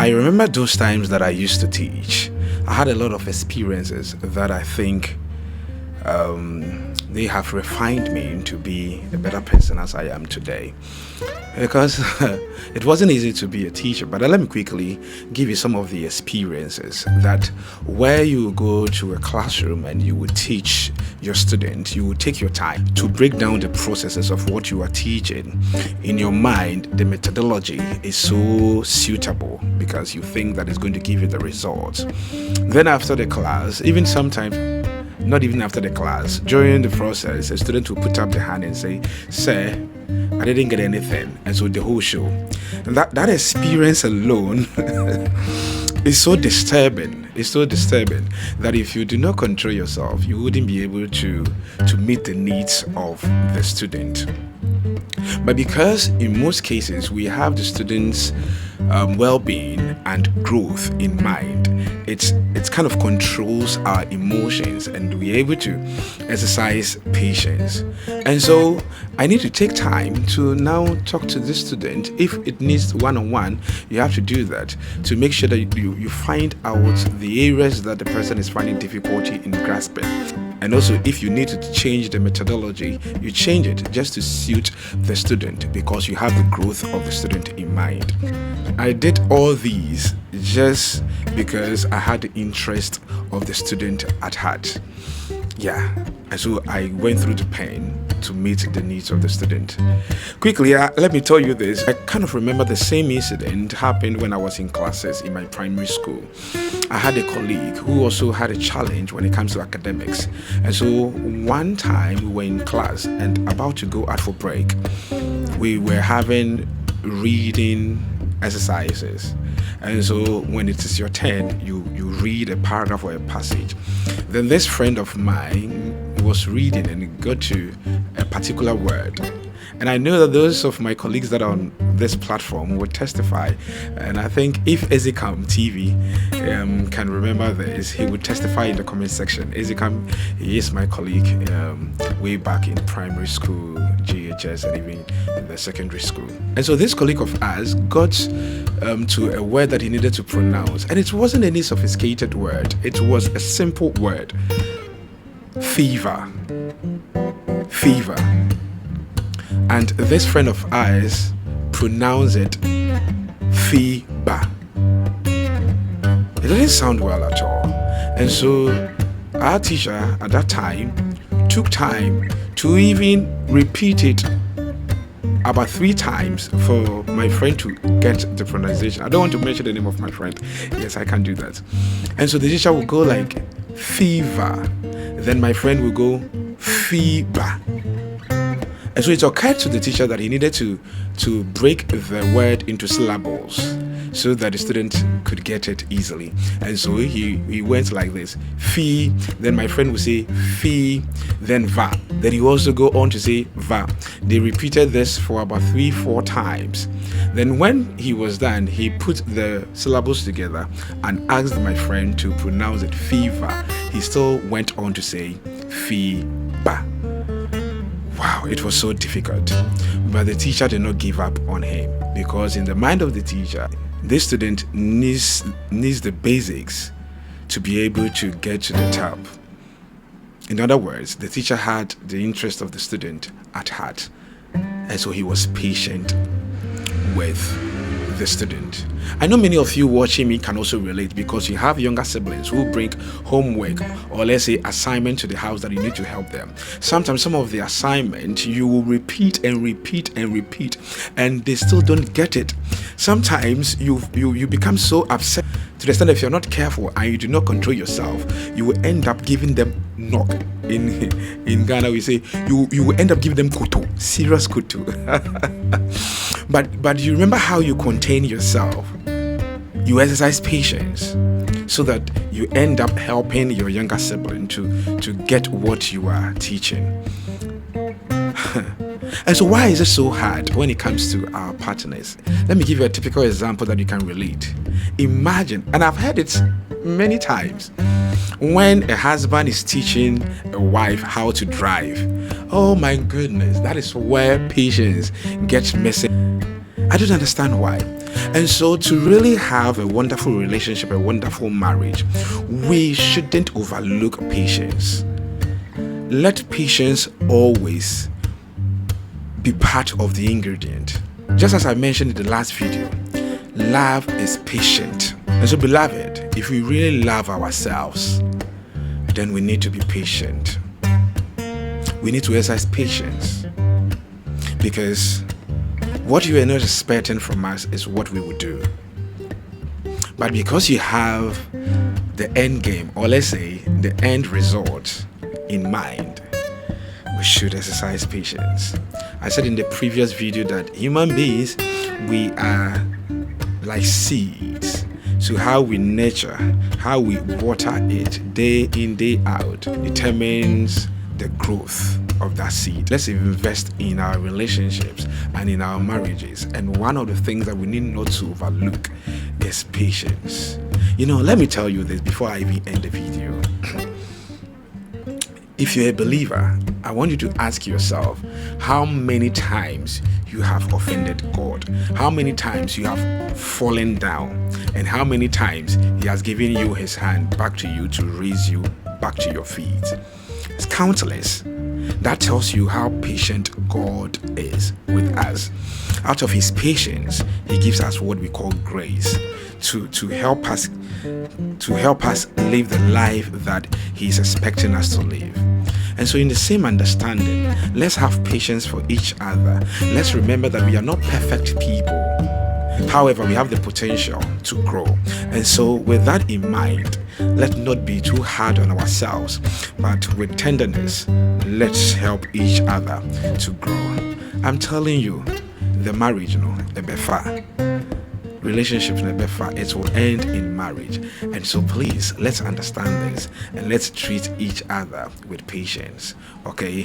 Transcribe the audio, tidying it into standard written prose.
I remember those times that I used to teach. I had a lot of experiences that I think they have refined me to be a better person as I am today. Because it wasn't easy to be a teacher, but let me quickly give you some of the experiences that where you go to a classroom and you would teach your student, you would take your time to break down the processes of what you are teaching. In your mind, the methodology is so suitable because you think that it's going to give you the results. Then after the class, even sometimes not even after the class, during the process, a student will put up the hand and say, "Sir, I didn't get anything." And so the whole show. And that experience alone is so disturbing. It's so disturbing that if you do not control yourself, you wouldn't be able to meet the needs of the student. But because in most cases we have the students' well-being and growth in mind, it kind of controls our emotions and we're able to exercise patience. And so I need to take time to now talk to this student. If it needs one-on-one, you have to do that to make sure that you find out the areas that the person is finding difficulty in grasping. And also, if you need to change the methodology, you change it just to suit the student because you have the growth of the student in mind. I did all these just because I had the interest of the student at heart. Yeah, and so I went through the pain to meet the needs of the student. Quickly, let me tell you this. I kind of remember the same incident happened when I was in classes in my primary school. I had a colleague who also had a challenge when it comes to academics. And so one time we were in class and about to go out for break. We were having reading exercises. And so when it is your turn, you read a paragraph or a passage. Then this friend of mine was reading and it got to a particular word. And I know that those of my colleagues that are on this platform would testify. And I think if Ezekam TV can remember this, he would testify in the comment section. Ezekam, he is my colleague way back in primary school, GHS, and even in the secondary school. And so this colleague of ours got to a word that he needed to pronounce. And it wasn't any sophisticated word. It was a simple word. Fever. Fever. And this friend of ours pronounced it fever. It didn't sound well at all. And so our teacher at that time took time to even repeat it about 3 times for my friend to get the pronunciation. I don't want to mention the name of my friend. Yes, I can do that. And so the teacher will go like fever. Then my friend will go fever. And so it occurred to the teacher that he needed to break the word into syllables so that the student could get it easily. And so he went like this. Fee, then my friend would say fee, then va. Then he also go on to say va. They repeated this for about 3-4 times. Then when he was done, he put the syllables together and asked my friend to pronounce it fever. He still went on to say fee-ba. Wow, it was so difficult. But the teacher did not give up on him because in the mind of the teacher, this student needs the basics to be able to get to the top. In other words, the teacher had the interest of the student at heart. And so he was patient with the student. I know many of you watching me can also relate because you have younger siblings who bring homework or let's say assignment to the house that you need to help them. Sometimes some of the assignment you will repeat and repeat and repeat and they still don't get it. Sometimes you become so upset to the extent that if you're not careful and you do not control yourself, you will end up giving them knock. In Ghana we say you will end up giving them kutu, serious kutu. But you remember how you contain yourself. You exercise patience so that you end up helping your younger sibling to get what you are teaching. And so why is it so hard when it comes to our partners? Let me give you a typical example that you can relate. Imagine, and I've heard it many times, when a husband is teaching a wife how to drive. Oh my goodness, that is where patience gets missing. I don't understand why. And so to really have a wonderful relationship, a wonderful marriage, we shouldn't overlook patience. Let patience always be part of the ingredient. Just as I mentioned in the last video, love is patient. And so, beloved, if we really love ourselves, then we need to be patient. We need to exercise patience, because what you are not expecting from us is what we would do. But because you have the end game, or let's say the end result in mind, we should exercise patience. I said in the previous video that human beings, we are like seeds. So how we nurture, how we water it day in, day out determines the growth of that seed. Let's invest in our relationships and in our marriages. And one of the things that we need not to overlook is patience. Let me tell you this before I even end the video. If you're a believer, I want you to ask yourself how many times you have offended God, how many times you have fallen down, and how many times He has given you His hand back to you to raise you back to your feet. It's countless. That tells you how patient God is with us. Out of His patience, He gives us what we call grace to help us live the life that He is expecting us to live. And so in the same understanding, let's have patience for each other. Let's remember that we are not perfect people. However, we have the potential to grow. And so with that in mind, let's not be too hard on ourselves, but with tenderness, let's help each other to grow. I'm telling you, the marriage, the befa, relationships, it will end in marriage. And so please, let's understand this and let's treat each other with patience. Okay?